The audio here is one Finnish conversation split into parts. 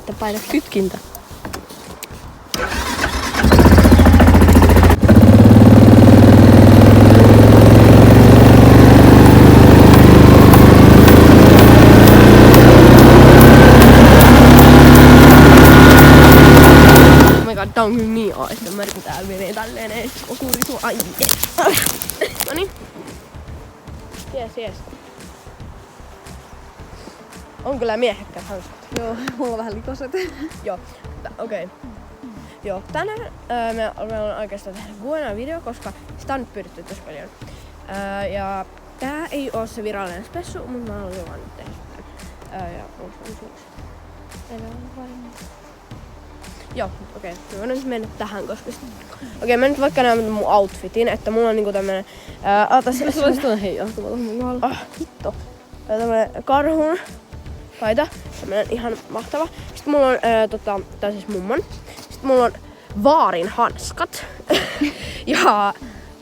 että paina kytkintä. Tää on kyllä niin ASMR, kun täällä menee tälleen ees. Okurisu, ai Noniin. Jes. On kyllä miehekkäät hanskat. Joo, mulla on vähän likoset. Joo, okei. Joo, tänään me ollaan oikeastaan tehdä Guena-video, koska sitä on nyt pyydetty tosi paljon. Ja tää ei oo se virallinen spessu, mutta mä haluan vaan nyt tehdä sitä. Ja mulla on suus. Joo, okei. Me voidaan nyt mennä tähän, koska okei, mä nyt vaikka näen mun outfitin, että mulla on niinku tämmönen... Se olisi tuonne heijastuma tuohon mun kohdalla. Hitto. Tämmönen karhun paita. Tämmönen ihan mahtava. Sitten mulla on, tää siis mummon. Sitten mulla on vaarin hanskat. Ja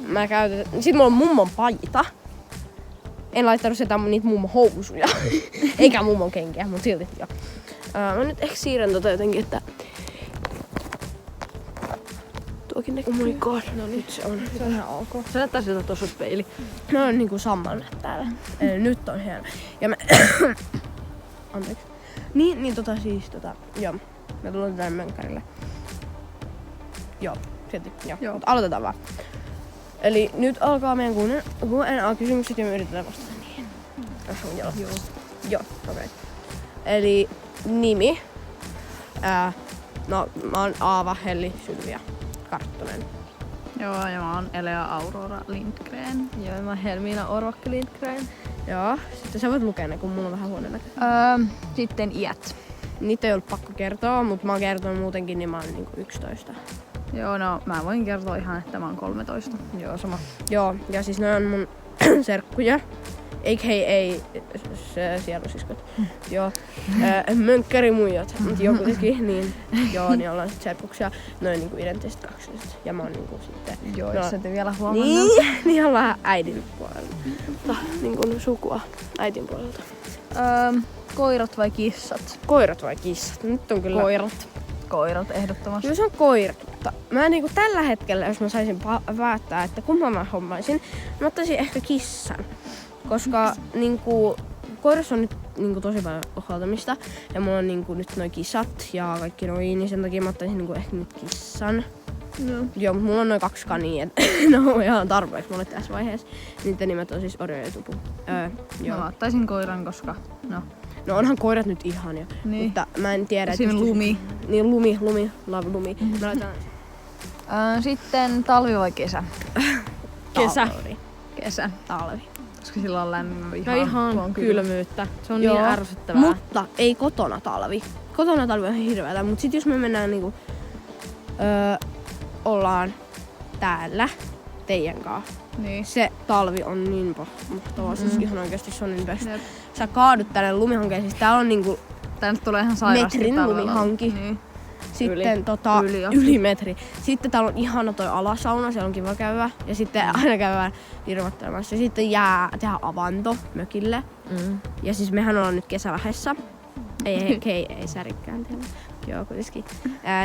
mä käytän... Sitten mulla on mummon paita. En laittanut sitä niitä mummon housuja. Eikä mummon kenkiä, mut silti joo. Mä nyt ehkä siirrän jotenkin, että... Tuokin näkyy. Oh my god. No nyt se on ihan ok. Se näyttää siltä tossa peili. No on niinku samalla täällä. Nyt on hieno. Ja mä... Anteeksi. Joo. Me tullaan tänne mönkkärille. Joo, silti. Joo. Mutta aloitetaan vaan. Eli nyt alkaa meidän Q&A-kysymykset ja me yritetään vastata niihin. Joo, okei. Eli nimi. No, mä oon Aava Helli Sylvia Karttunen. Joo, ja mä oon Elea Aurora Lindgren. Joo, mä oon Helmiina Orvakki Lindgren. Joo, sitten sä voit lukea ne, kun mulla on vähän huono näkö. Sitten iät. Niitä ei ollut pakko kertoa, mutta mä oon kertonut muutenkin, niin mä oon niinku 11. Joo, no mä voin kertoa ihan, että mä oon 13. Joo, sama. Joo, ja siis ne on mun serkkuja. A.k.a. sielusiskot. Joo. Mönkkärimuijat. Mut joo kuitenkin, niin joo, niin ollaan sit serkuksia. Noin niinku identtiset kaksoset. Ja mä oon niinku sitten... Joo, jos et vielä huomannut. Niin ollaan äidin puolelta. Niinku sukua äitin puolelta. Koirat vai kissat? Koirat vai kissat? Nyt on kyllä... Koirat ehdottomasti. Kyllä se on koirat, mutta mä niinku tällä hetkellä, jos mä saisin päättää, että kumman mä hommaisin, mä ottaisin ehkä kissan. Koska niinku koirassa on nyt niinku tosi paljon huoltamista ja mulla on niinku nyt noi kissat ja kaikki noi, niin sen takia mä ottaisin niinku ehkä nyt kissan. No. Joo, mutta mulla on noin 2 kania, et no ihan tarpeeksi mulle tässä vaiheessa. Niiden nimet on siis Oreo ja Tupu. Joo. Mä ottaisin koiran, koska No onhan koirat nyt ihania, niin. Mutta mä en tiedä, että Lumi. Niin Lumi, love Lumi. Sitten talvi vai kesä? Kesä. Talvi. Koska sillä on lämmin ihan kylmyyttä. Se on joo, niin ärsyttävää. Mutta ei kotona talvi. Kotona talvi on hirveätä, mutta sit jos me mennään niinku ollaan täällä teidän kanssa. Niin. Se talvi on niin mahtavaa. Siis ihan oikeesti se on niin best. Sä kaadut tänne lumihankeen, siis täällä on niinku tänne tulee ihan sairaasti metrin lumihanki. Niin. Sitten yli metri. Sitten täällä on ihana toi alasauna, siellä on kiva käydä. Ja sitten aina käydään virvoittelemassa. Ja sitten tehdään avanto mökille. Ja siis mehän ollaan nyt kesälähdessä. Ei särikään tehdä. Joo, kuitenkin.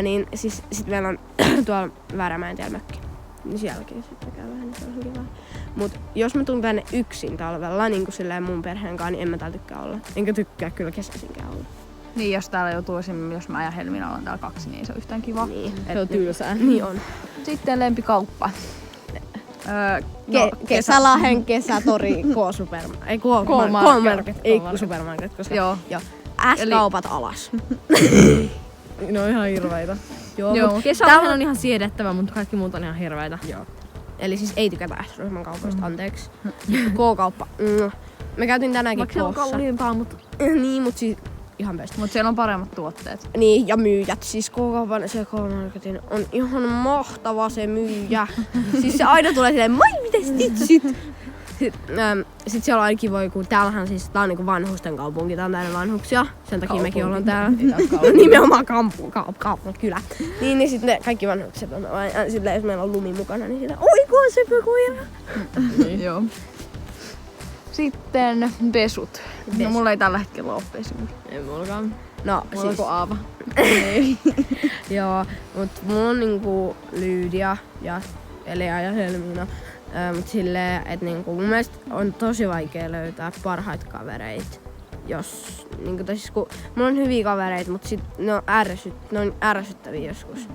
Niin siis sit meillä on tuolla Väärämäen tiellä mökki. Niin sielläkin sitten käydään, niin se on kiva. Mut jos mä tuun tänne yksin talvella, niin kuin silleen mun perheen kanssa, niin en mä täällä tykkää olla. Enkä tykkää kyllä kesäisinkään olla. Niin, jos täällä joutuu esimerkiksi, jos mä ja Helmiina ollaan täällä 2, niin se on yhtään kiva. Niin, se on tylsää. Niin on. Sitten lempikauppa. Kesälahen kesätori K-supermarket. Ei K-supermarket, koska joo. S-kaupat alas. Ne on ihan hirveitä. Joo. Kesälahen on ihan siedettävä, mutta kaikki muut on ihan hirveitä. Joo. Eli siis ei tykätä S-ryhmän kaupoista, anteeksi. K-kauppa. Me käytiin tänäänkin K:ssa. Vaikka se on kalliimpaa, mutta... Niin, mut siis ihan best. Mut siellä on paremmat tuotteet. Niin, ja myyjät. Siis K-kaupan se K-marketin on ihan mahtava se myyjä. Siis se aina tulee silleen, moi mites stitchit? Sitten siellä on aina kiva, kun täällähän siis tää on niinku vanhusten kaupunki, tää on täynnä vanhuksia. Sen takia mekin ollaan täällä. Nimenomaan kylä. Niin sit ne kaikki vanhukset on aina, silleen jos meillä on lumi mukana, niin silleen, oi kun on sepä koira. Joo. Sitten pesut. No mulla ei tällä hetkellä oo pesuja. Ei mullakaan. No Mulla siis, on Aava. joo, mut mulla on niinku Lyydia ja Elea ja Helmiina. Mut silleen, et niinku mun mielestä on tosi vaikea löytää parhaita kavereita. Jos, niinku, tai siis kun mulla on hyviä kavereita, mut sit ne on ärsyttäviä joskus.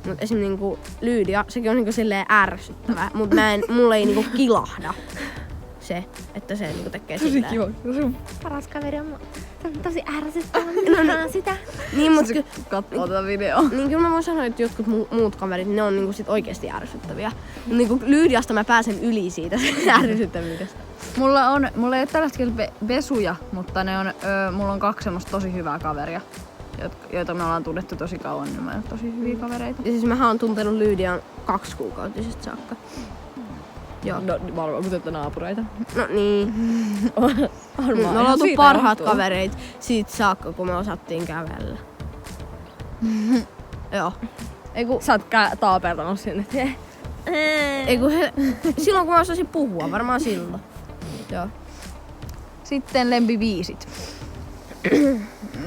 Mut esim niinku Lyydia, sekin on niinku silleen ärsyttävä, mut mulla ei niinku kilahda se, että se niinku tekee silleen. Kiva. Sun Paras kaveri on tosi ärsyttävä. Mä sitä. Niin, mut Kattoo tätä videoa. niin kyllä mä voin sanoa, että jotkut muut kaverit, ne on niinku sit oikeesti ärsyttäviä. Niinku Lyydiasta mä pääsen yli siitä ärsyttävyydestä. Mulla ei oo tällä hetkellä pesuja, mutta mulla on 2 semmoista tosi hyvää kaveria, joita me ollaan tunnettu tosi kauan, niin mä oon tosi hyviä kavereita. Ja siis mähän oon tuntenut Lyydian 2-kuukautisesta saakka. Joo. No varmaan kun te naapureita. No niin. Me ollaan oltu Siitä parhaat johtuu. kavereit siitä saakka, kun me osattiin kävellä. Joo. Sä oot taapertanut sinne. Silloin kun mä osasin puhua, varmaan silloin. Joo. Sitten lempibiisit.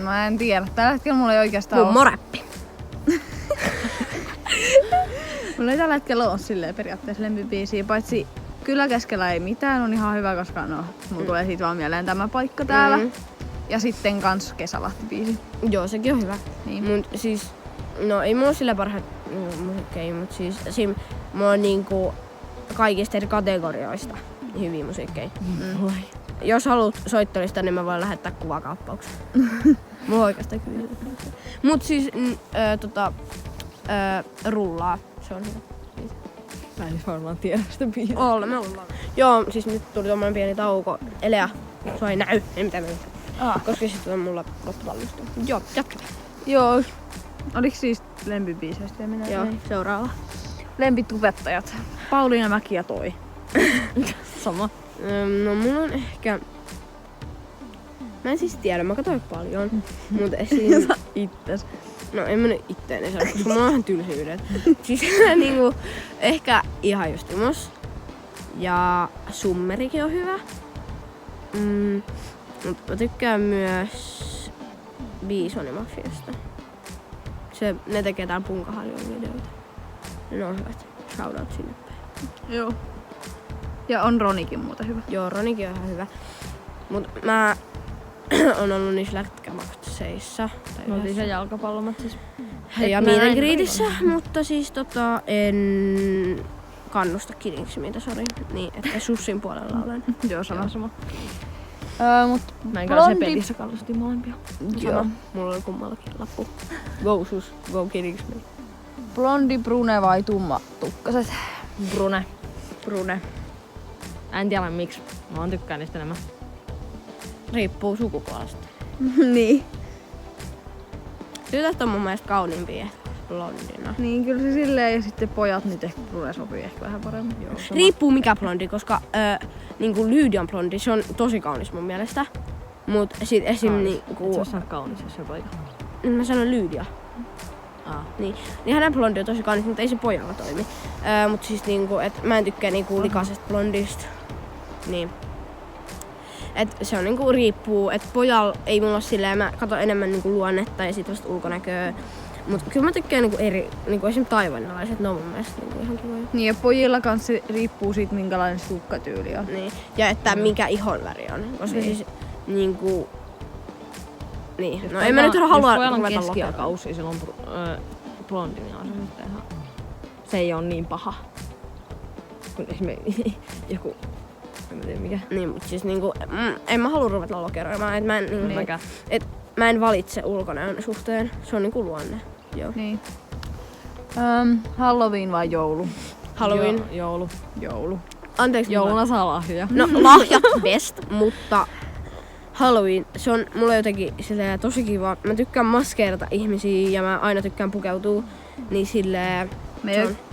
Mä en tiedä. Tällä hetkellä mulla ei oikeastaan oo. Mummoräppi. Mulla ei tällä hetkellä oo silleen periaatteessa lempibiisiä, paitsi Kyllä keskellä ei mitään on ihan hyvä, koska mulla tulee siitä vaan mieleen tämä paikka täällä. Ja sitten kans Kesälahti-biisi. Joo, sekin on hyvä. Niin. Mut siis, no ei mulla sillä parhaat musiikkeja, mut siis esim. Mulla on niinku kaikista eri kategorioista hyviä musiikkeja. Jos haluat soittolista, niin mä voin lähettää kuvakaappauksen. Mulla oikeastaan kyllä. Mut siis Rullaa, se on hyvä. Mä en varmaan tiedä sitä biisiä. Me ollaan. Joo, siis nyt tuli tommonen pieni tauko. Elea, sua ei näy, ei mitään muuta. Koska sitten on mulla loppuvalmistunut. Joo, jatketaan. Joo. Oliks siis lempibiiseistä ja minä? Joo, seuraava. Lempitubettajat. Pauliina Mäki ja Toi. Sama. No mulla on ehkä... Mä en siis tiedä, mä katsoin paljon. Mut esim... Itses. No en mä nyt itteeni sano, koska mulla on ihan tylsyydet. Siis niinku ehkä ihan Justimos. Ja Summerikin on hyvä. Mut mä tykkään myös Bisonimafiasta. Ne tekee täällä Punkaharjun videoita. Ne on hyvät. Shoutout sinne päin. Joo. Ja on Ronikin muuten hyvä. Joo, Ronikin on ihan hyvä. Mut mä on ollut niissä lätkämatseissa. Me oltiin se jalkapallomatsissa. Ja Meet mutta siis en kannusta Kidingsimitä, sori. Niin, että Sussin puolella olen. Joo, sama. Mut Mä en kanssa pelissä kannustin molempia. Joo, mulla on kummallakin lappu. Go Sus, go Kidingsmi. Blondi, brune vai tumma tukkaset? Brune. En tiedä miksi. Mä tykkään niistä enemmän. Riippuu sukupuolesta. Niin. Tytöt on mun mielestä kauniimpia blondina. Niin, kyllä se silleen, ja sitten pojat, niin ehkä brune sopii ehkä vähän paremmin. Joo. Riippuu mikä blondi, koska niinku Lyydian blondi, se on tosi kaunis mun mielestä. Mut sit esim niinku... Se on kaunis, jos se poika. Mä sanon Lyydia. Niin hänen blondi on tosi kaunis, mutta ei se pojalla toimi. Mut siis niinku, et mä en tykkää niinku likaisesta blondista. Niin. Et se on niinku riippuu, et pojalla ei mulla silleen, mä katon enemmän niinku luonnetta ja sit vasta ulkonäköä. Mut kyllä mä tykkään niinku eri, niinku esim. Taiwanilaiset, ne on mun mielestä niinku ihan kivoja. Niin, ja pojilla kanssa se riippuu siitä, minkälainen se tukkatyyli on. Niin. Ja että mikä ihonväri on. Koska siis niinku... Niin. No en mä nyt halua jos pojalla on ruveta keskiakausi ja silloin blondi, niin on se sitten ihan... Se ei oo niin paha. Kun esimerkiksi joku... En tiedä mikä. Niin, mut siis niinku... En mä halua ruveta lokeroimaan. Et mä en valitse ulkonäön suhteen. Se on niinku luonne. Joo. Niin. Halloween vai joulu? Halloween. Joulu. Anteeksi. Jouluna saa lahjoja. No lahjat best, mutta Halloween, se on mulle jotenkin silleen tosi kiva. Mä tykkään maskeerata ihmisiä ja mä aina tykkään pukeutua. Niin silleen...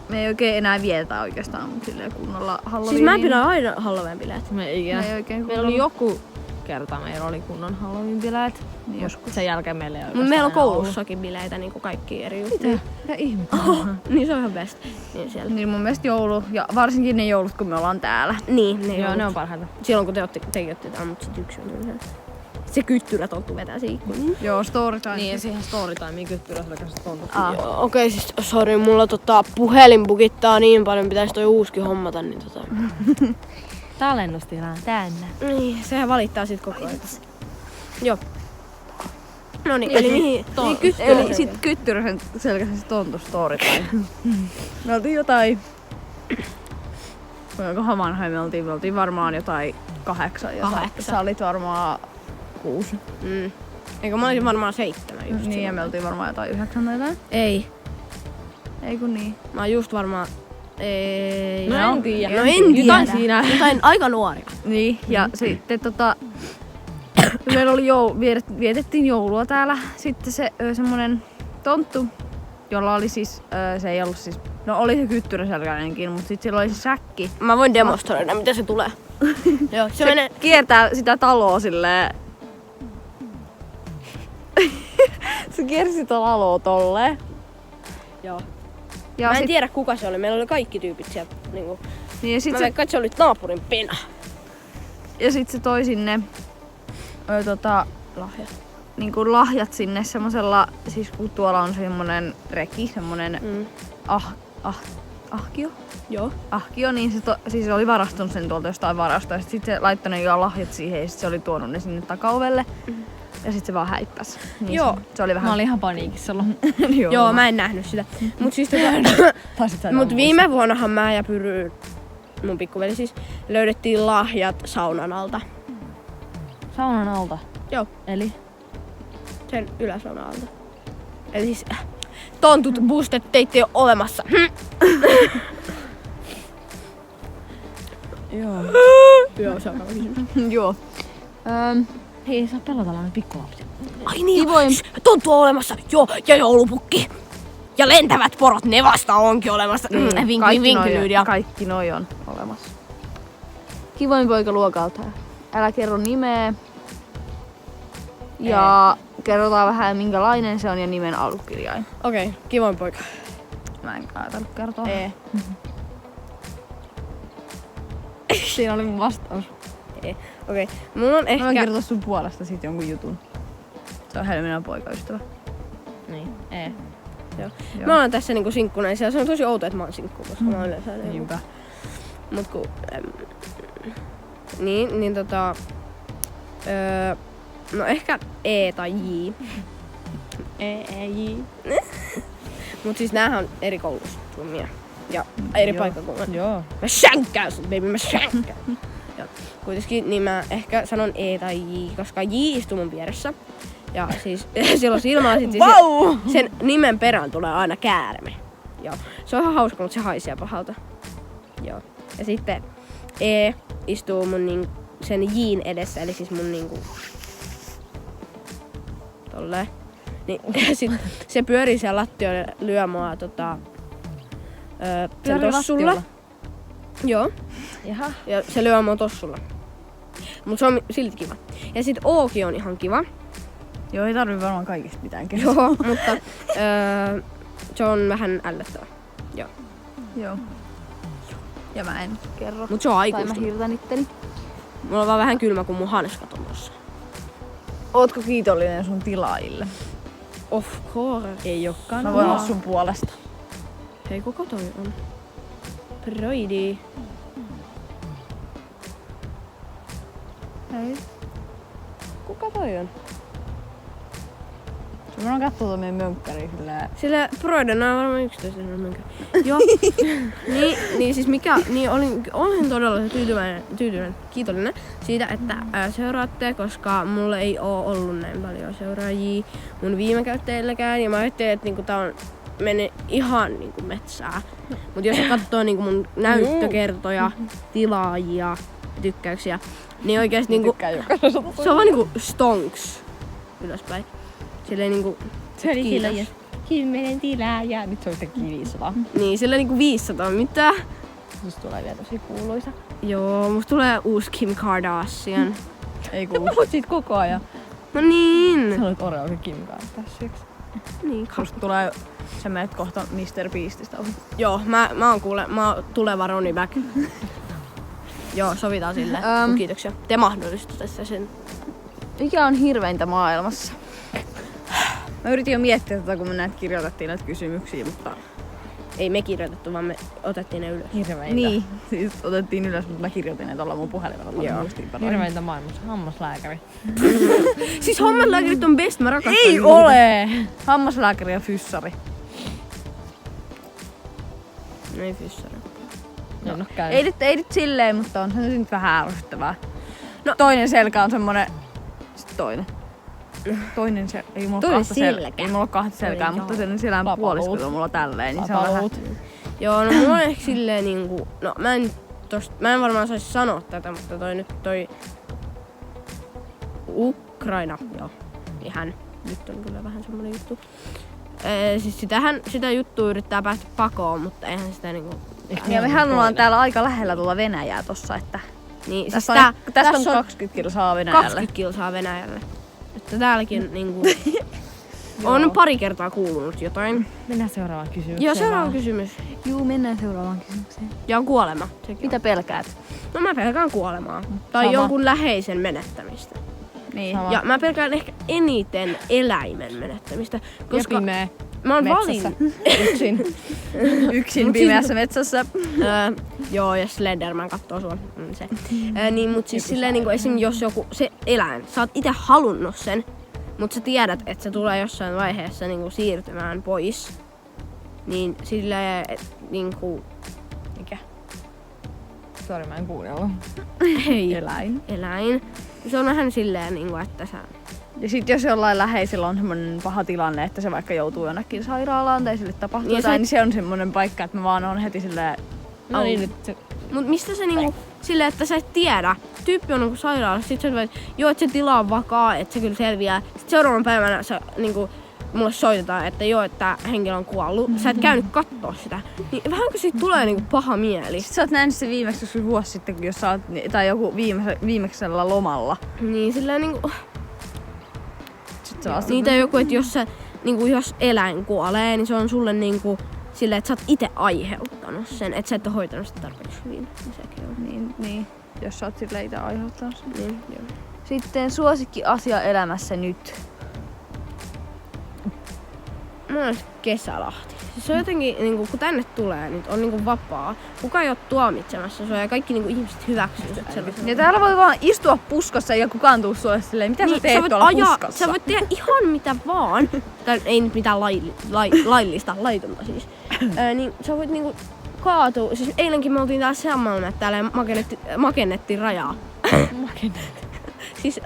Me ei oikein enää vietetä oikeastaan silleen kunnolla Halloweenia. Siis mä pidän aina Halloween-bileet. Me ei ikinä. Me ei oikein Meillä oli joku kertaa meillä oli kunnon Halloween-bileet. Niin joskus. Sen jälkeen meillä ei Mut meillä on koulussakin bileitä niinku kaikki eri juttuja. Ja ihmettä. Niin se on ihan best. Niin siellä. Niin mun mielestä joulu, ja varsinkin ne joulut, kun me ollaan täällä. Niin, ne, Joo, on. ne on parhaita. Silloin kun tekin otte täällä, mutta sit yksi on tylsä. Se kyttyrä tonttu vetää se ikkuniin. Joo, storytime. Niin, ja siihen storytimeen kyttyrä sillä kanssa tontut. Okei, siis sori, mulla puhelin bugittaa niin paljon, pitäis toi uuskin hommata, niin Tallennustila on täynnä. Niin, sehän valittaa sit koko ajan. Joo. No niin, eli mihin? Eli sit kyttyräsen selkäisesti tontu storytime. Me oltiin jotain... Kuinka vanhoja me oltiin varmaan jotain 8 ja 8. Sä olit varmaan 6. Eikö mä olisin varmaan 7 just Niin, ja silloin. me oltiin varmaan jotain 9 tai jotain. Ei. Ei kun niin. Mä oon just varmaan... Ei. No en tiedä. No en tiedä. Jotain siinä. Jotain aika nuoria. Niin, ja sitten meillä oli vietettiin joulua täällä. Sitten se semmonen tonttu, jolla oli siis, se ei ollut siis, no oli se kyttyräselkäinenkin, mutta sitten sillä oli se säkki. Mä voin demonstroida, mitä se tulee. Joo, se menee... Kiertää sitä taloa silleen. Se kiersi sitä taloa tolleen. Joo. Ja Mä en tiedä kuka se oli, meillä oli kaikki tyypit sieltä. Niinku. niin, ja sit Mä se, veikkaan, että se oli naapurin pena. ja sit se toi sinne Lahja. niinku lahjat sinne semmosella, siis kun tuolla on semmonen reki, semmonen ahkio. Joo. Ahkio, niin se siis oli varastunut sen tuolta jostain varastoa. Sitten se laittoi ne lahjat siihen ja sit se oli tuonut ne sinne takaovelle. Ja sit se vaan häippäs. Niin Joo. Se oli vähän... Mä olin ihan paniikissa silloin. Joo, mä en nähnyt sitä. Mut siis Mut viime vuonnahan mä ja Pyry, mun pikkuveli siis, löydettiin lahjat saunan alta. Saunan alta. Joo. Eli? Sen yläsaunan alta. Eli siis tontut boosted teitä ei oo olemassa. Joo. Joo, se on kysymys. Joo. Hei, ei saa pelotella me pikkulapsia. Ai niin, tonttu on olemassa. Joo, ja joulupukki. Ja lentävät porot, ne vasta onkin olemassa. Vinkilyydia. Kaikki noi on olemassa. Kivoin poika luokalta. Älä kerro nimeä. Ja kerrotaan vähän minkälainen se on ja nimen alkukirjain. Okei, kivoin poika. Mä en ajatellut kertoa. Ei. Siinä oli mun vastaus. Okei, mulla on Mä voin ehkä... kertoa sun puolesta sit jonkun jutun. Se on Helminan poikaystävä. Niin, ei. Joo. Mä oon tässä niinku sinkkuneissa ja se on tosi outo, että mä oon sinkku, koska mä oon yleensä... Niinpä. Mut ku... no ehkä E tai J. J. Mut siis näähän on eri koulussa summia. Ja eri paikkakunnalla. Joo. Mä shänkkään sut, baby, mä shänkkään. Joo. Kuitenkin niin mä ehkä sanon E tai J, koska J istuu mun vieressä. Ja siis silloin silmällä sit sen nimen perään tulee aina käärme. Joo. Se on ihan hauska, mutta se haisee pahalta. Joo. Ja sitten E istuu mun sen J:n edessä, eli siis mun niinku... Tolleen. Niin sit se pyörii siellä lattioilla ja lyö mua sen tossulla. Joo. Jaha. Ja se lyö mua tossulla. Mut se on silti kiva. Ja sit Ooki on ihan kiva. Joo, ei tarvii varmaan kaikista mitään kertoa. Joo, mutta se on vähän ällöttävä. Joo. Joo. Ja mä en kerro. Mut se on Tai mä aikuistunut. hirtän itteni. Mulla on vaan vähän kylmä, kun mun hanskat on tossa. Ootko kiitollinen sun tilaajille? Of course. Ei olekaan. Mä voin olla sun puolesta. Hei, kuka toi on? Broidi. Hei. Kuka toi on? Mä voin katsoa tuon meidän mönkkäriä silleen. Sillä Broiden on varmaan 11 minkä. Joo. niin siis olin todella tyytyväinen, kiitollinen siitä, että seuraatte, koska mulla ei oo ollut näin paljon seuraajia mun viime käyttäjilläkään. Ja mä ajattelin, että niinku tää on mennyt ihan niinku metsää. Mut jos katsoo niinku mun näyttökertoja, tilaajia ja tykkäyksiä, niin oikeesti niinku se on vaan niinku stonks ylöspäin. Silleen niinku Se oli kiitos. silloin 10 tilaa ja nyt se on yhtäkkiä 500. Niin, silleen niinku 500 mitä? Susta tulee vielä tosi kuuluisa. Joo, musta tulee uusi Kim Kardashian. Ei kuulu. Puhut siitä koko ajan. No niin. Sä olet Oreo Kim Kardashians. Niin, Susta tulee, sä menet kohta Mr. Beastistä ohi. Joo, mä oon tuleva Ronnie Back. Joo, sovitaan silleen. Kiitoksia. Te mahdollistatte sen. Mikä on hirveintä maailmassa? Mä yritin jo miettiä tätä, kun me kirjoitettiin näitä kysymyksiä, mutta... Ei me kirjoitettu, vaan me otettiin ne ylös. Hirveintä. Niin, siis otettiin ylös, mutta mä kirjoitin ne tuolla mun puhelimella. Joo. Hirveintä maailmassa. Hammaslääkäri. Siis hammaslääkärit on best, mä rakastan. Ei ole! Hammaslääkäri ja fyssari. No ei fyssari. En oo käynyt. Ei nyt silleen, mutta on se nyt vähän ärsyttävää. No, toinen selkä on semmonen... Sitten toinen. Toinen se... Ei mulla Toinen kahta selkä. Ei mulla kahta selkää, Toinen mutta sen selän puolisko on mulla tälleen, niin se on vähän... Joo, no mulla on ehkä silleen niinku... No mä en varmaan saisi sanoa tätä, mutta toi Ukraina, joo. Ihan nyt on kyllä vähän semmonen juttu. Siis sitä juttua yrittää päästä pakoon, mutta eihän sitä niinku... Ja mehän ollaan täällä aika lähellä tuolla Venäjää tossa, että... Niin, siis tästä on 20 kilsaa Venäjälle. 20 kilsaa Venäjälle. Että täälläkin niinku... on pari kertaa kuulunut jotain. Mennään seuraavaan kysymykseen. Joo, seuraava kysymys. Juu, mennään seuraavaan kysymykseen. Ja kuolema. Sekin Mitä pelkäät? on. No mä pelkään kuolemaa. Tai Sama. jonkun läheisen menettämistä. Niin. Sama. Ja mä pelkään ehkä eniten eläimen menettämistä. Koska pimeä. mä oon Metsässä. yksin. Yksin pimeässä metsässä. Joo, ja Slenderman kattoo sua. Se. Niin, mut siis silleen niinku esim. Jos joku, se eläin, sä oot ite halunnut sen, mut sä tiedät, että se tulee jossain vaiheessa niinku siirtymään pois. Niin silleen, niinku... Mikä? Sori, mä en kuunnellut. Hei, Eläin. se on vähän silleen niinku, että sä... Ja sit jos jollain läheisellä on semmonen paha tilanne, että se vaikka joutuu jonnekin sairaalaan tai sille tapahtuu Niin, jotain, niin se on semmonen paikka, että mä vaan on heti silleen... No niin, nyt se... Mut mistä se niinku, silleen, että sä et tiedä, tyyppi on niinku sairaalassa, sit sä voit, joo, että se tila on vakaa, että se kyllä selviää. Sit seuraavan päivänä sä niinku, mulle soitetaan, että joo, että henkilö on kuollut. Sä et käynyt kattoo sitä. Niin vähänkö siitä tulee niinku paha mieli. Sit sä oot nähnyt se viimeksi joskus vuosi sitten, jos sä oot, tai joku viimeisellä lomalla. Niin silleen niinku, Sit sä oot niitä joku, että jos sä, niinku, jos eläin kuolee, niin se on sulle niinku, silleen, että sä oot ite aiheuttanut sen, että sä et oo hoitanut sitä tarpeeksi hyvin. Niin sekin on. niin, jos sä oot silleen ite aiheuttanut sen. Niin, joo. Sitten suosikki asia elämässä nyt. Mulla on Kesälahti. Siis se on jotenkin, niinku, kun tänne tulee, niin on niinku vapaa. Kukaan ei oo tuomitsemassa sua ja kaikki niinku, ihmiset hyväksyy sut sellaisena. Ja täällä voi vaan istua puskassa ja kukaan tuu sulle silleen, mitä sä teet tuolla puskassa? Sä voit tehdä ihan mitä vaan. Tai ei nyt mitään laillista, laitonta siis. Niin sä voit niinku kaatua. Siis eilenkin me oltiin täällä Sammalma, että täällä makennettiin rajaa. Siis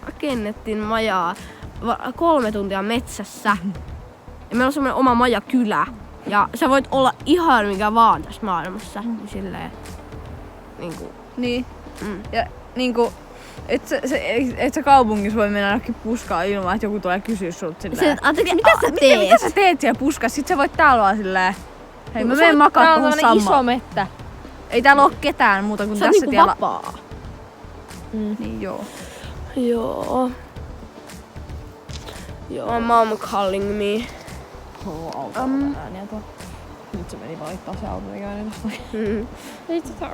rakennettiin majaa 3 tuntia metsässä. Ja meillä on semmoinen oma majakylä. Ja sä voit olla ihan mikä vaan tässä maailmassa. Niin silleen... Niinku... Niin. Ja niinku... Et sä kaupungissa voi mennä jonnekin puskaan ilman, että joku tulee kysyä sulta silleen. Anteeksi, mitä sä teet? Mitä sä teet siellä puskassa? Sit sä voit täällä vaan silleen... Hei, mä Sä menen voit- makaa Täällä on tuohon tämmönen iso Sammaan. mettä. Ei täällä oo ketään muuta kuin Sä oot tässä niinku tiellä. vapaa. Niin joo. Joo. Joo, mom calling me. Ääniä tuo. Nyt se meni valittaa se aurinkoinen tosta.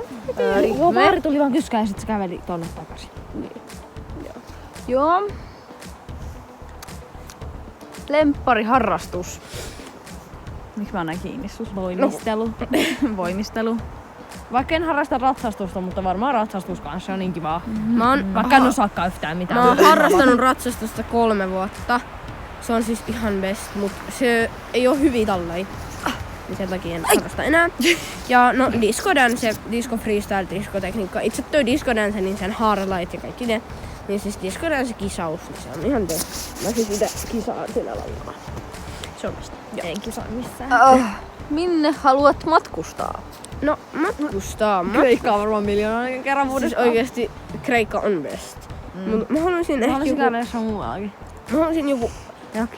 Joo, Maari tuli vaan kyskään ja sit se käveli tonne takaisin. Joo. Lemppariharrastus. Miksi mä oon näin kiinni sus? Voimistelu. Voimistelu. Vaikka en harrasta ratsastusta, mutta varmaan ratsastus kanssa on niin kivaa. Mä oon, Vaikka en osaakaan yhtään mitään. mä oon harrastanut ratsastusta 3 vuotta. Se on siis ihan best, mut se ei oo hyviä talleja. Niin sen takia en harrasta enää. Ja no disco dance, disco freestyle, diskotekniikka. Itse toi disco dance, niin sen haaralait ja kaikki ne. Niin siis disco dance kisaus, niin se on ihan best. Mä siis ite kisaan sillä lajilla. Se on best. En kisaa missään. Minne haluat matkustaa? No matkustaa. Kreikka on varmaan miljoonan kerran Siis vuodessa. oikeesti Kreikka on best. Mut mä haluaisin ehkä Haluaisin joku, käydä jossain muuallakin. mä haluaisin joku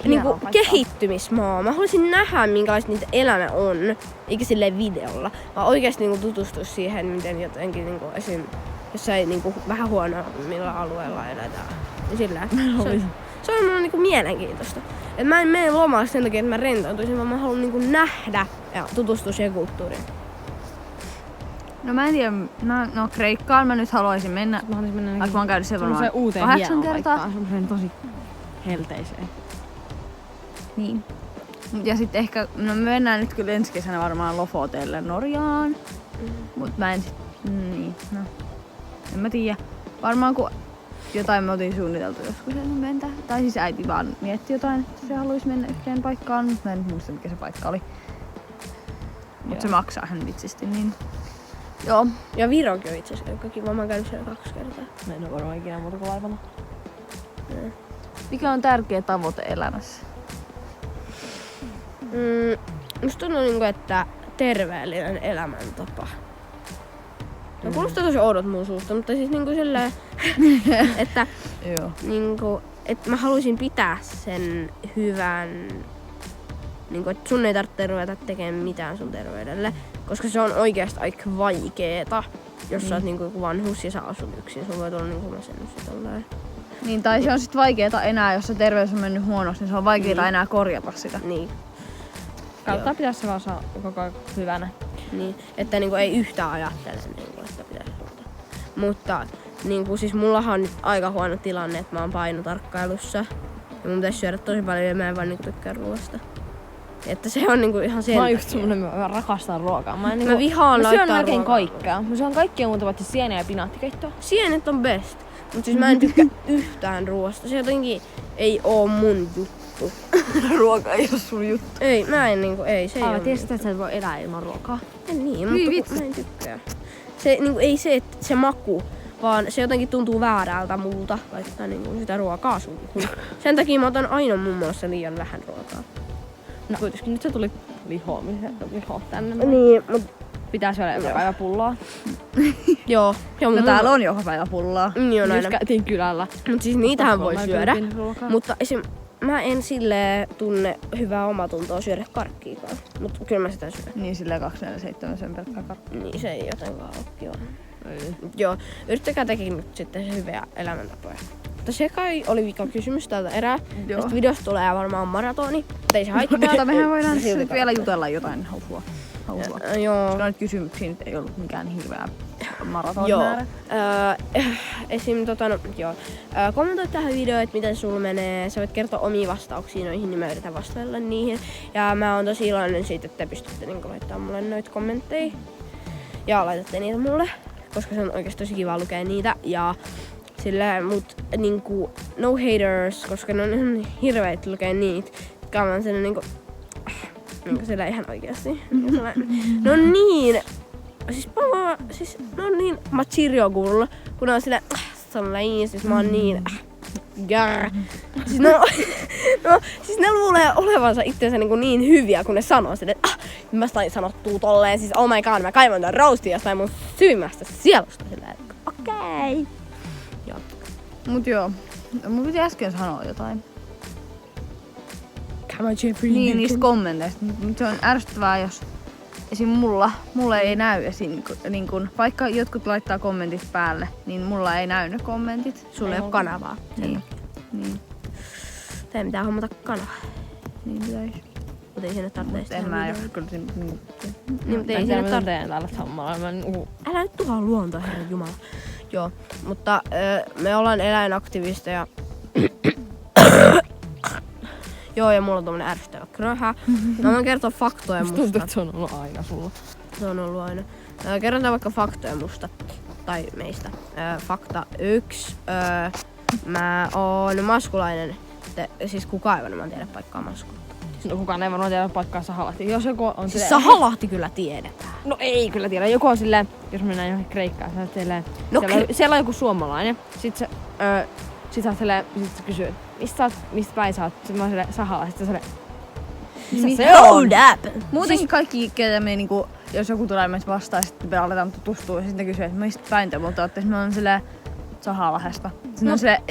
niinku kehittymismaa. Mä haluaisin nähdä minkälaista niitä elämä on, eikä silleen videolla. Vaan oikeesti niinku tutustua siihen, miten jotenkin niinku esim. jossain niinku vähän huonommilla alueilla eletään. Niin sillä se on mulle niinku mielenkiintoista. Et mä en mene lomalle sen takia, että mä rentoutuisin, vaan mä haluan niinku nähdä ja tutustua siihen kulttuuriin. No mä en tiedä, no Kreikkaan mä nyt haluaisin mennä. Mä haluaisin mennä Vaikka mä oon käynyt sen varmaan uuteen 8 kertaa. paikkaan, semmoiseen tosi helteiseen. Niin. Ja sitten ehkä, no me mennään nyt kyllä ensi kesänä varmaan Lofotelle Norjaan. Mut mä en niin, no. En mä tiedä. Varmaan kun jotain me oltiin suunniteltu joskus sen mentää. Tai siis äiti vaan mietti jotain, että se haluaisi mennä yhteen paikkaan. Mut mä en muista mikä se paikka oli. Mut se maksaa ihan vitsisti, niin joo. Ja Virokin on itse asiassa aika kiva. Mä oon käynyt siellä 2 kertaa. Mä en oo varmaan ikinä muuta kuin laivalla. Mikä on tärkeä tavoite elämässä? Musta tuntuu niinku, että terveellinen elämäntapa. No kuulostaa tosi oudot mun suusta, mutta siis niinku silleen, että Joo. niinku, että mä haluaisin pitää sen hyvän, niinku, että sun ei tarvitse ruveta tekemään mitään sun terveydelle, koska se on oikeasti aika vaikeeta, jos sä oot niinku joku vanhus ja sä asut yksin, sun voi tulla niinku masennus ja tolleen. Niin, tai se on sit vaikeeta enää, jos se terveys on mennyt huonosti, niin se on vaikeeta enää korjata sitä. Niin. Kannattaa pitää se vaan koko ajan hyvänä. Niin, että niinku ei yhtään ajattele, niinku, että pitäisi huolta. Mutta niinku, siis mullahan on nyt aika huono tilanne, että mä oon painotarkkailussa. Ja mun pitäisi syödä tosi paljon ja mä en vaan niinku tykkää ruoasta. Että se on niinku ihan sen Mä oon just takia. semmonen, mä rakastan ruokaa. Mä vihaan mä syön laittaa melkein ruokaa. kaikkea. Mä syön kaikkea muuta paitsi sieniä ja pinaattikeittoa. Sienet on best. Mut siis mä en tykkää yhtään ruoasta. Se jotenkin ei oo mun juttu. Ruoka ei oo sun juttu. Ei, mä en niinku, ei, se ei oo mun Tiesitkö, että sä et voi elää ilman ruokaa? juttu. Niin, Hyi mutta kun mä en tykkää. Se niinku, ei se, että se maku, vaan se jotenkin tuntuu väärältä multa laittaa niinku sitä ruokaa suuhun. Sen takia mä otan aina muun muassa liian vähän ruokaa. No kuitenkin nyt se tuli liho tänne. Niin, mut Pitää syödä joka päivä pullaa. joo. No täällä on joka päivä pullaa. Niin on Just aina. käytiin kylällä. Mut siis niitähän voi 3 syödä. kympin ruokaa. Mutta esim. Mä en silleen tunne hyvää omatuntoa syödä karkkiikaan. Mut kyllä mä sitä syön. Niin silleen 247 sen pelkkää karkkia. Niin se ei jotenkaan oo kiva. Ei. Joo, yrittäkää tekin nyt sitten hyviä elämäntapoja. Mutta se kai oli vika kysymys tältä erää. Joo. Tästä videosta tulee varmaan maratoni. Ei se haittaa. Mutta mehän voidaan Se silti nyt vielä jutella jotain hausua. Joo. Koska nyt kysymyksiä nyt ei ollut mikään hirveä Joo. maratonmäärä. Esim. Kommentoi tähän videoon, että miten sulla menee. Sä voit kertoa omia vastauksia noihin, niin mä yritän vastailla niihin. Ja mä oon tosi iloinen siitä, että te pystytte niinku laittamaan mulle noita kommentteja. Ja laitatte niitä mulle, koska se on oikeesti tosi kiva lukea niitä. Ja silleen, mut niinku no haters, koska ne on ihan hirveet lukea niitä. Jotka on sellainen niinku silleen ihan oikeesti. No niin. Siis ne on niin machiriokuulla, kun ne on silleen siis mä oon niin Garr. Siis siis ne luulee olevansa itsensä niin hyviä, kun ne sanoo sitä, että mä sain sanottua tolleen. Siis oh my god, mä kaivan tämän roastin jostain mun syvimmästä sielusta. Okei. Mut joo, mun piti äsken sanoa jotain. Come on Jeffrey. Niin, niistä kommenteista. Mut se on ärsyttävää, jos esim. Mulle ei näy esim. Niin kun, vaikka jotkut laittaa kommentit päälle, niin mulla ei näy ne kommentit. Sulla ei oo kanavaa. Niin. Teidän pitää hommata kanava. Niin pitäis. Mut ei sinne tarvitse En mä jos kyllä niin. Niin, mut ei Ei sinne mitä tarvitse. teen täällä samalla. Älä nyt tuhaa luontoa, herran jumala. Joo, mutta me ollaan eläinaktivisteja. Joo, ja mulla on tommonen ärsyttävä kröhä. Mä voin kertoa faktoja Tuntuu, musta. että se on ollut aina sulla. Se on ollut aina. Kerrotaan vaikka faktoja musta. Tai meistä. Fakta 1. Mä oon maskulainen. Siis kukaan ei varmaan tiedä paikkaa maskulla. No kukaan ei varmaan tiedä paikkaa Sahalahti. Jos joku on Siis silleen... Sahalahti kyllä tiedetään. No ei kyllä tiedä. Joku on silleen, jos mennään johonkin Kreikkaan, sä oot silleen... No siellä on joku suomalainen. Sit se kysyy, mistä päin sä oot? Sitten mä oon silleen Sahalahti. Sitten missä se on? Hold up! Muutenkin kaikki, ketä me niinku, jos joku tulee meitä vastaan, sitten me aletaan tutustua ja sitten kysyy, että mistä päin te multa ootte. Sitten me on silleen Sahalahesta. Sitten on silleen,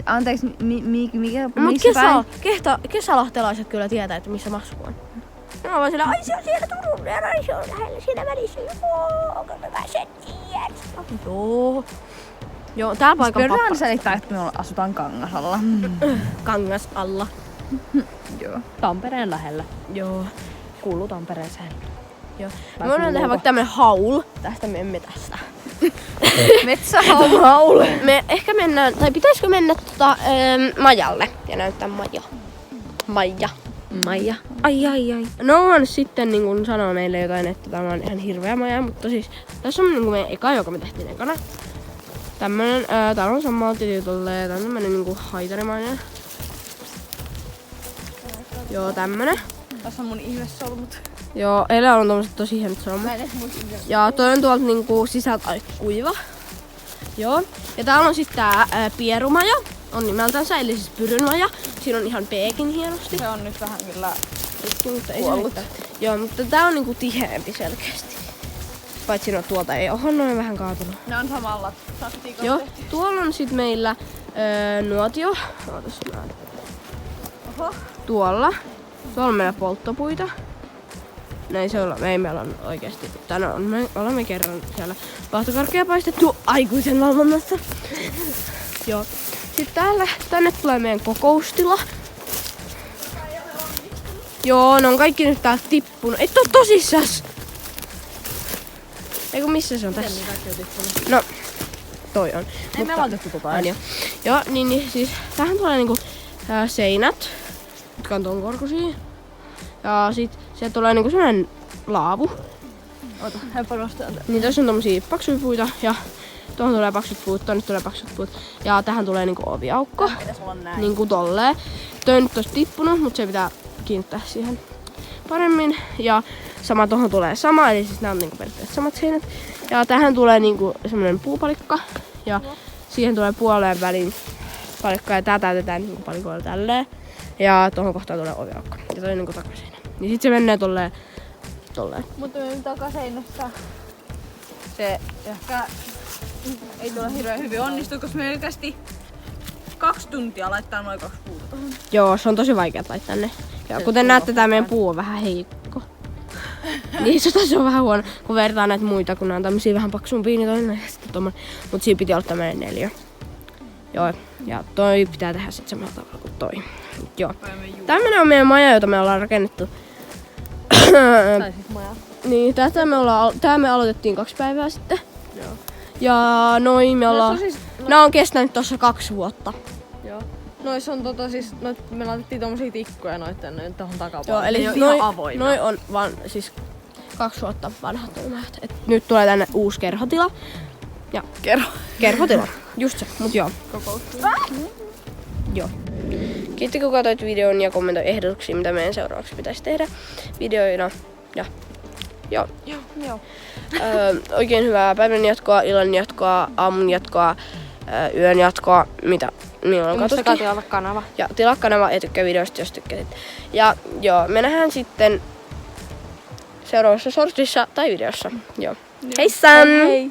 anteeksi, mikä, missä päin? Kesälahtelaiset kyllä tietää, että missä masku on. Mä vaan silleen, ai se on siellä Turun, ja se on lähellä siinä välissä. Joo, kyllä mä sen tiedän. Joo. Joo, tää paikan Pyydetään pappa. selittää, että me asutaan Kangasalla. Kangas alla. Joo. Tampereen lähellä. Joo. Kuuluu Tampereeseen. Joo. Me voidaan tehdä vaikka tämmönen haul. Tästä me emme tästä. Metsähaul. Me ehkä mennään, tai pitäisikö mennä Majalle ja näyttää Maija. Ai. No on sitten niin kun sanoo meille jotain, että tämä on ihan hirveä maja, mutta siis tässä on niinku meidän eka, joka me tehtiin ekana. Tämmönen, täällä on samalta tolleen, tää on tämmönen niinku haitarimainen. Joo, tämmönen. Tässä on mun ihmesolmut. Joo, Elellä on tommoset tosi hienot solmut. Ja toi on tuolta niinku sisältä aika kuiva. Joo. Ja täällä on sitten tää pierumaja. On nimeltänsä, eli siis pyrynmaja. Siinä on ihan peekin hienosti. Se on nyt vähän kyllä Mutta ei kuollut. se mitään. Joo, mutta tää on niinku tiheämpi selkeästi. Paitsi no tuolta ei oo, noin vähän kaatunut. Ne on samalla taktiikalla. Joo, tuolla on sit meillä nuotio. Ootas mä. Oho. Tuolla on meillä polttopuita. Näin se on, ei meillä on oikeesti. Tänään on, me olemme kerran siellä vahtokarkkeja paistettu aikuisen valvonnassa. Joo. Sitten tänne tulee meidän kokoustila. Joo, ne on kaikki nyt täältä tippunut. Et oo tosissas! Eiku missä se on tässä? No, toi on. Ei me laitettu tota Aina. Joo, niin siis tähän tulee niinku seinät, jotka on ton korkuisia. Ja sit sieltä tulee niinku sellainen laavu. Ota, helppo nostaa. Niin tässä on tommosia paksuja puita ja tuohon tulee paksut puut, tonne tulee paksut puut. Ja tähän tulee niinku oviaukko. Pitäis olla näin. Niinku tolleen. Toi nyt tossa tippunut, mutta se pitää kiinnittää siihen paremmin. Ja sama tohon tulee sama, eli siis nää on niinku periaatteessa samat seinät. Ja tähän tulee niinku semmonen puupalikka. Ja siihen tulee puoleen väliin palikka ja tää täytetään niinku palikoilla tälleen. Ja tohon kohtaan tulee oviaukko. Ja toi on niinku takaseinä. Niin sit se menee tolleen. Mutta me takaseinässä se ehkä ei tule hirveän hyvin onnistu, koska me kesti 2 tuntia laittaa noin 2 puuta tohon. Joo, se on tosi vaikea laittaa tänne. Ja kuten näette, tää meidän puu on vähän heikko. Niin se on vähän huono, kun vertaa näitä muita, kun nää on tämmösiä vähän paksumpia, niin toinen ja sitten tommonen. Mut siinä piti olla tämmönen 4. Joo, ja toi pitää tehdä sit samalla tavalla kuin toi. Joo. Tämmönen on meidän maja, jota me ollaan rakennettu. Tai siis maja. Niin, tää me aloitettiin 2 päivää sitten. Joo. Ja noin me ollaan... Siis, Nää on kestänyt tossa 2 vuotta. joo. Noissa on siis, me laitettiin tommosia tikkuja noitten tohon takapuolelle. Joo, eli ne on noi, ihan avoimia. noi on vaan siis 2 vuotta vanhat nuo majat. Et nyt tulee tänne uusi kerhotila. Ja kerhotila, just se, mut joo. Joo. Kiitti kun katsoit videon ja kommentoi ehdotuksia, mitä meidän seuraavaksi pitäisi tehdä videoina. Ja joo. Joo. Oikein hyvää päivän jatkoa, illan jatkoa, aamun jatkoa, yön jatkoa, mitä milloin katsottiin. tilata kanava. Ja tilaa kanava ja tykkää videosta, jos tykkäsit. Ja joo, me nähdään sitten seuraavassa sortissa tai videossa. Joo. Heissan! Hei!